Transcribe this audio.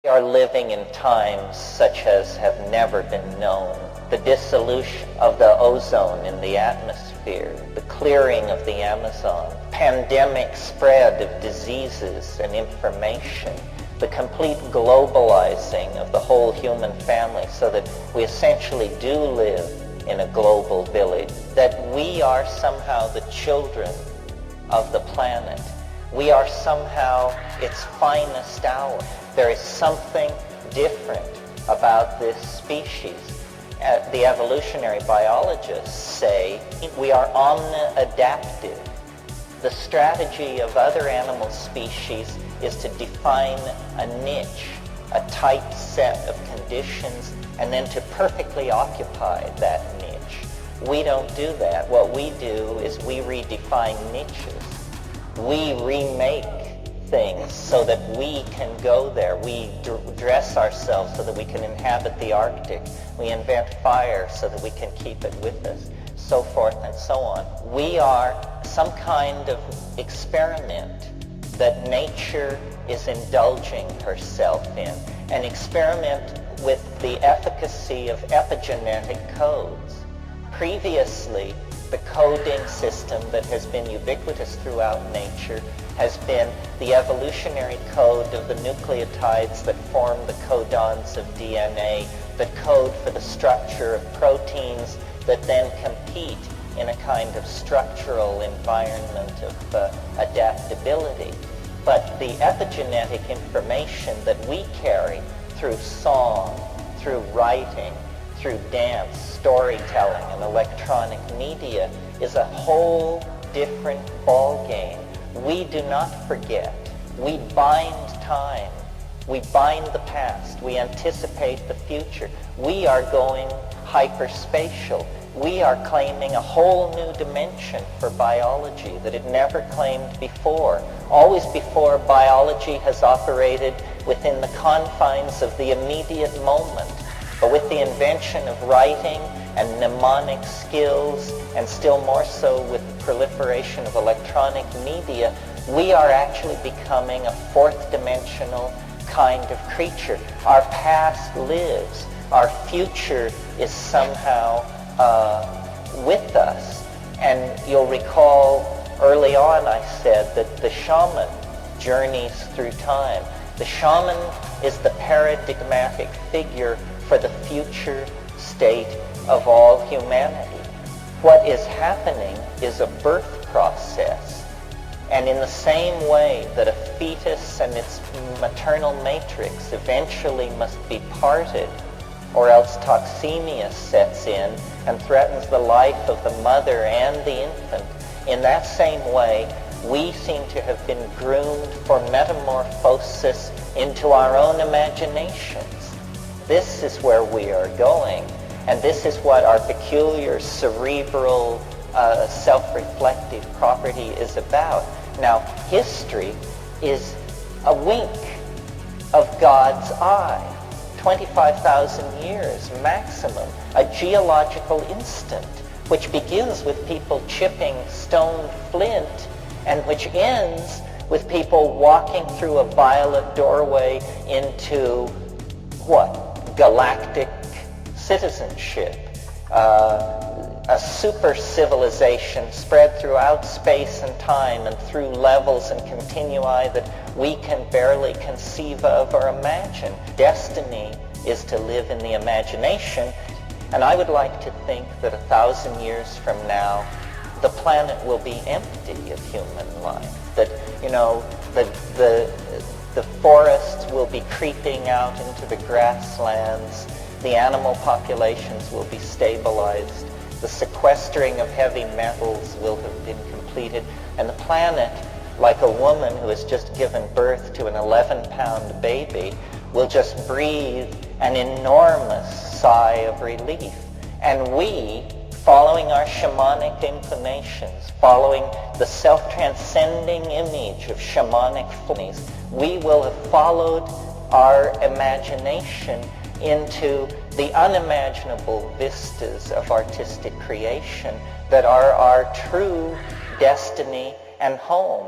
We are living in times such as have never been known. The dissolution of the ozone in the atmosphere, the clearing of the Amazon, pandemic spread of diseases and information, the complete globalizing of the whole human family so that we essentially do live in a global village, that we are somehow the children of the planet. We are somehow its finest hour. There is something different about this species. The evolutionary biologists say we are omni-adaptive. The strategy of other animal species is to define a niche, a tight set of conditions, and then to perfectly occupy that niche. We don't do that. What we do is we redefine niches. We remake things so that we can go there. We dress ourselves so that we can inhabit the Arctic. We invent fire so that we can keep it with us, so forth and so on. We are some kind of experiment that nature is indulging herself in, an experiment with the efficacy of epigenetic codes. Previously, the coding system that has been ubiquitous throughout nature has been the evolutionary code of the nucleotides that form the codons of DNA, that code for the structure of proteins that then compete in a kind of structural environment of adaptability. But the epigenetic information that we carry through song, through writing, through dance, storytelling, and electronic media is a whole different ballgame. We do not forget. We bind time. We bind the past. We anticipate the future. We are going hyperspatial. We are claiming a whole new dimension for biology that it never claimed before. Always before, biology has operated within the confines of the immediate moment. But with the invention of writing and mnemonic skills, and still more so with the proliferation of electronic media, we are actually becoming a fourth dimensional kind of creature. Our past lives. Our future is somehow with us. And you'll recall early on I said that the shaman journeys through time. The shaman is the paradigmatic figure for the future state of all humanity. What is happening is a birth process. And in the same way that a fetus and its maternal matrix eventually must be parted, or else toxemia sets in and threatens the life of the mother and the infant, in that same way, we seem to have been groomed for metamorphosis into our own imaginations. This is where we are going, and this is what our peculiar cerebral, self-reflective property is about. Now, history is a wink of God's eye, 25,000 years maximum, a geological instant, which begins with people chipping stone flint and which ends with people walking through a violet doorway into what? Galactic citizenship, a super civilization spread throughout space and time and through levels and continui that we can barely conceive of or imagine. Destiny is to live in the imagination, and I would like to think that 1,000 years from now, the planet will be empty of human life. That, you know, the forests will be creeping out into the grasslands, the animal populations will be stabilized, the sequestering of heavy metals will have been completed, and the planet, like a woman who has just given birth to an 11-pound baby, will just breathe an enormous sigh of relief. And we, following our shamanic inclinations, following the self-transcending image of shamanic phonies, we will have followed our imagination into the unimaginable vistas of artistic creation that are our true destiny and home.